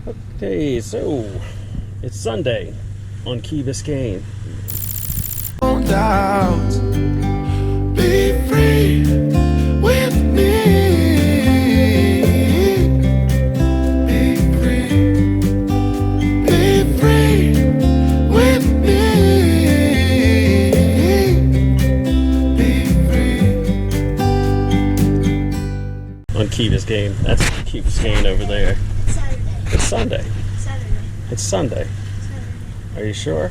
Okay, so it's Sunday on Key Biscayne. Hold out, be free with me. Be free with me. Be free. On Key Biscayne. That's Key Biscayne over there. Saturday. It's Sunday. Saturday. It's Sunday. Saturday. Are you sure?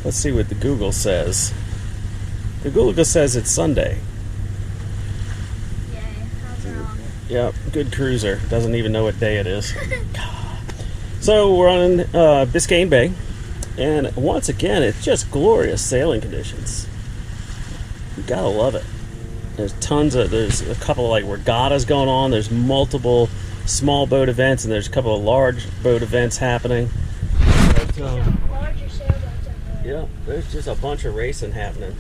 Let's see what the Google says. The Google says it's Sunday. Yay, I was wrong. Yep, good cruiser. Doesn't even know what day it is. So we're on Biscayne Bay, and once again, it's just glorious sailing conditions. You gotta love it. There's a couple of like regattas going on. There's multiple small boat events, and there's a couple of large boat events happening. But, Larger sailboats up there. yeah, there's just a bunch of racing happening.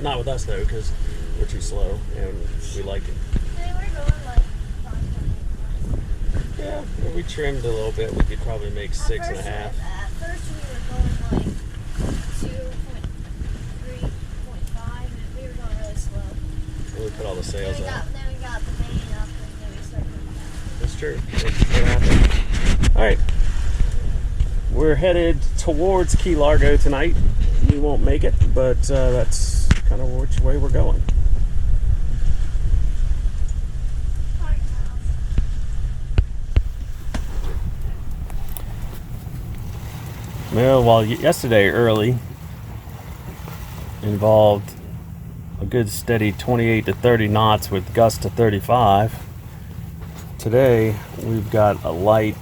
Not with us though, because we're too slow and we like it. They were going like 5.8 Yeah, if we trimmed a little bit, we could probably make 6.5. At first we were going like 2.3.5, and we were going really slow. When we put all the sails out. Then we got the main up, and then we started going down. That's true. It happened. All right, we're headed towards Key Largo tonight. We won't make it, but that's kind of which way we're going. Well, yesterday early involved a good steady 28 to 30 knots with gusts to 35. Today we've got a light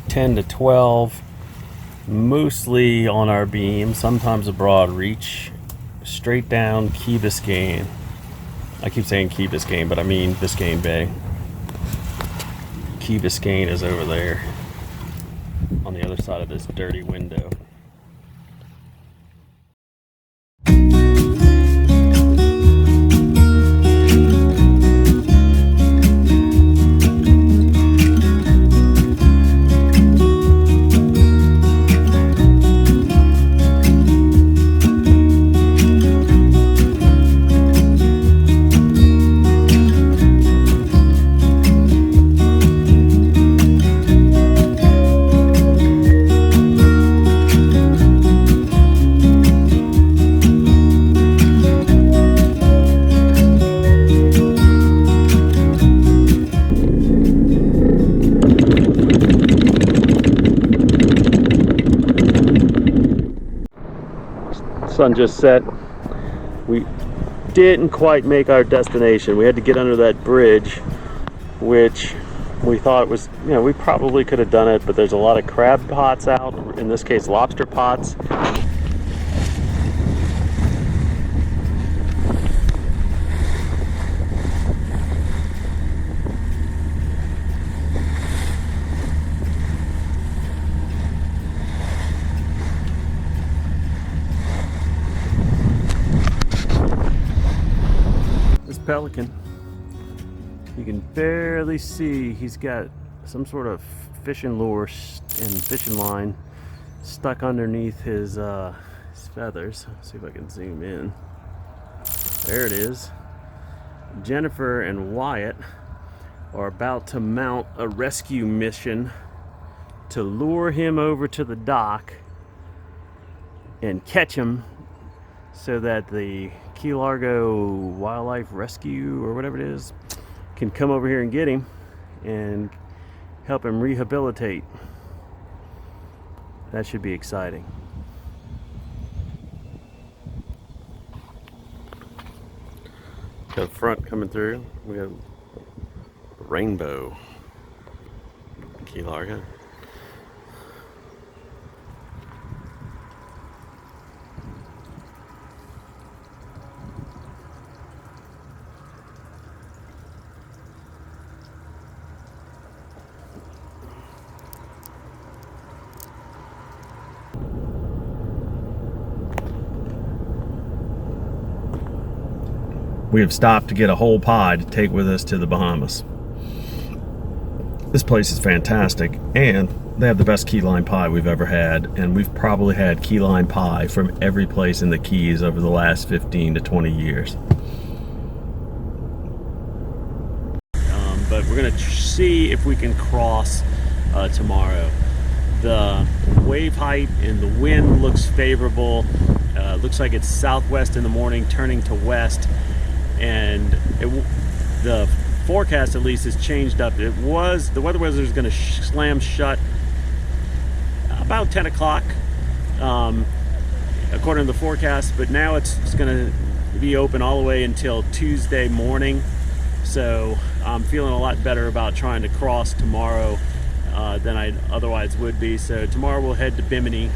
10 to 12, mostly on our beam, sometimes a broad reach, straight down Key Biscayne. I keep saying Key Biscayne, but I mean Biscayne Bay. Key Biscayne is over there on the other side of this dirty window. Sun just set. We didn't quite make our destination. We had to get under that bridge, which we thought was, we probably could have done it, but there's a lot of crab pots out, in this case lobster pots. Pelican, you can barely see he's got some sort of fishing lure and fishing line stuck underneath his feathers. Let's see if I can zoom in. There it is. Jennifer and Wyatt are about to mount a rescue mission to lure him over to the dock and catch him so that the Key Largo Wildlife Rescue or whatever it is can come over here and get him and help him rehabilitate. That should be exciting. Got the front coming through. We got rainbow Key Largo. We have stopped to get a whole pod to take with us to the Bahamas. This place is fantastic, and they have the best key lime pie we've ever had, and we've probably had key lime pie from every place in the Keys over the last 15 to 20 years. But we're gonna see if we can cross tomorrow. The wave height and the wind looks favorable. Looks like it's southwest in the morning, turning to west, and the forecast at least has changed up. It was, the weather wizard is going to slam shut about 10 o'clock according to the forecast, but now it's going to be open all the way until Tuesday morning. So I'm feeling a lot better about trying to cross tomorrow than I otherwise would be. So tomorrow we'll head to Bimini,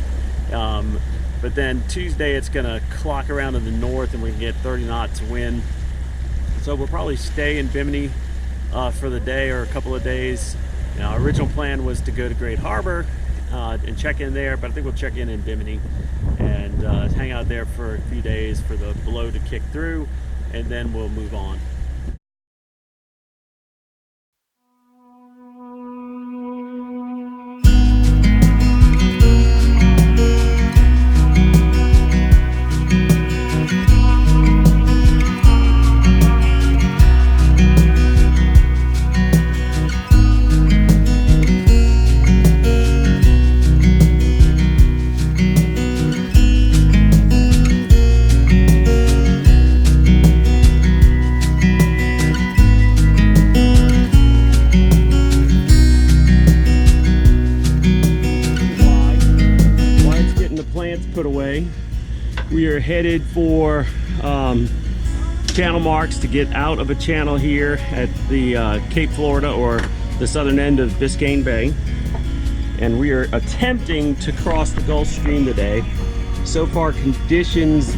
but then Tuesday it's going to clock around to the north and we can get 30 knots wind. So we'll probably stay in Bimini for the day or a couple of days. Our original plan was to go to Great Harbor and check in there, but I think we'll check in Bimini and hang out there for a few days for the blow to kick through, and then we'll move on. Put away. We are headed for channel marks to get out of a channel here at the Cape Florida, or the southern end of Biscayne Bay, and we are attempting to cross the Gulf Stream today. So far conditions,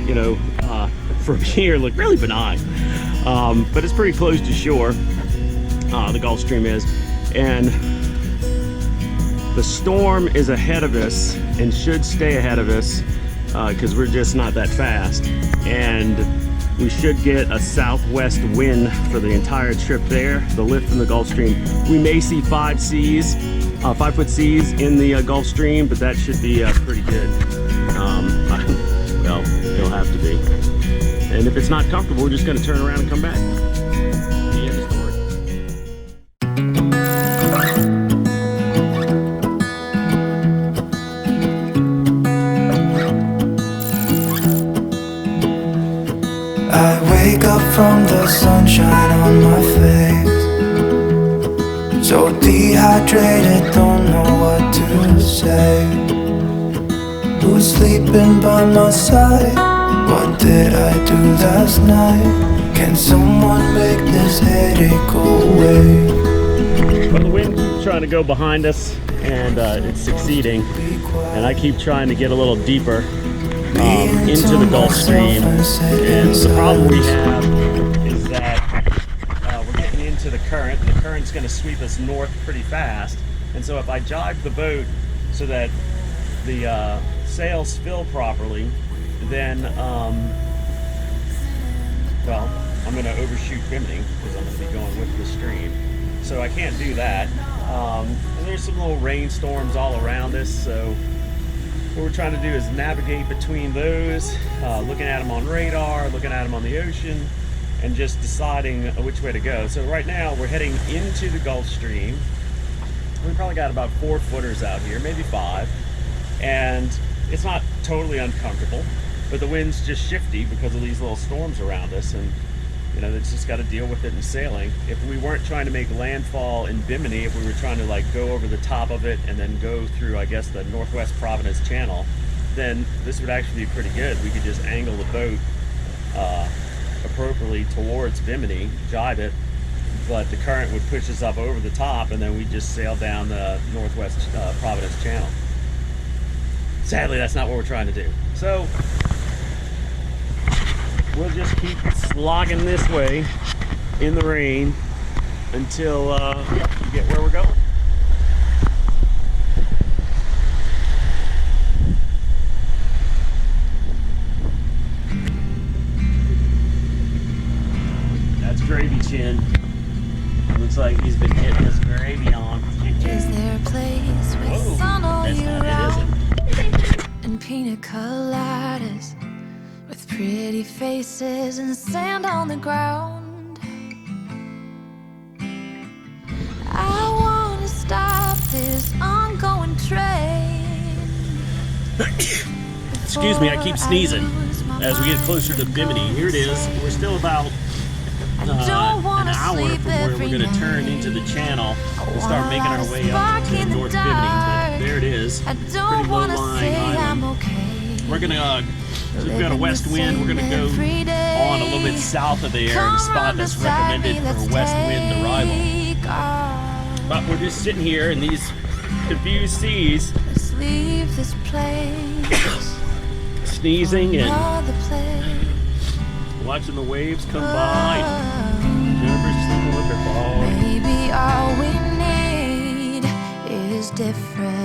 you know, from here look really benign, but it's pretty close to shore, the Gulf Stream is, and the storm is ahead of us and should stay ahead of us because we're just not that fast, and we should get a southwest wind for the entire trip there. The lift from the Gulf Stream, we may see 5 foot seas in the Gulf Stream, but that should be pretty good. Well, it'll have to be, and if it's not comfortable, we're just going to turn around and come back. The end of story. I wake up from the sunshine on my face, so dehydrated, don't know what to say. Who's sleeping by my side? What did I do last night? Can someone make this headache go away? Well, the wind keeps trying to go behind us, and it's succeeding, and I keep trying to get a little deeper into the Gulf Stream, and the problem we have is that we're getting into the current. The current's going to sweep us north pretty fast, and so if I jibe the boat so that the sails fill properly, then well, I'm going to overshoot Bimini because I'm going to be going with the stream, so I can't do that. And there's some little rainstorms all around us, so what we're trying to do is navigate between those, looking at them on radar, looking at them on the ocean, and just deciding which way to go. So right now we're heading into the Gulf Stream. We probably got about 4 footers out here, maybe 5, and it's not totally uncomfortable, but the wind's just shifty because of these little storms around us, and you know, it's just got to deal with it in sailing. If we weren't trying to make landfall in Bimini, if we were trying to like go over the top of it and then go through, I guess, the Northwest Providence Channel, then this would actually be pretty good. We could just angle the boat appropriately towards Bimini, jibe it, but the current would push us up over the top, and then we just sail down the Northwest Providence Channel. Sadly, that's not what we're trying to do. So we'll just keep slogging this way in the rain until we get where we're going. That's Gravy Chin. Looks like he's been hitting his gravy kisses and sand on the ground. I wanna stop this ongoing train. Excuse me, I keep sneezing as we get closer to Bimini. Here it is. We're still about an hour from where we're going to turn into the channel. We'll start making our way up to North Bimini, but there it is. Pretty low-lying island. We're going to, so we've got a west wind. We're going to go on a little bit south of there in a spot that's recommended for west wind arrival. But we're just sitting here in these confused seas, Leave this place. sneezing and watching the waves come by. Never sleep with their ball. Maybe all we need is different.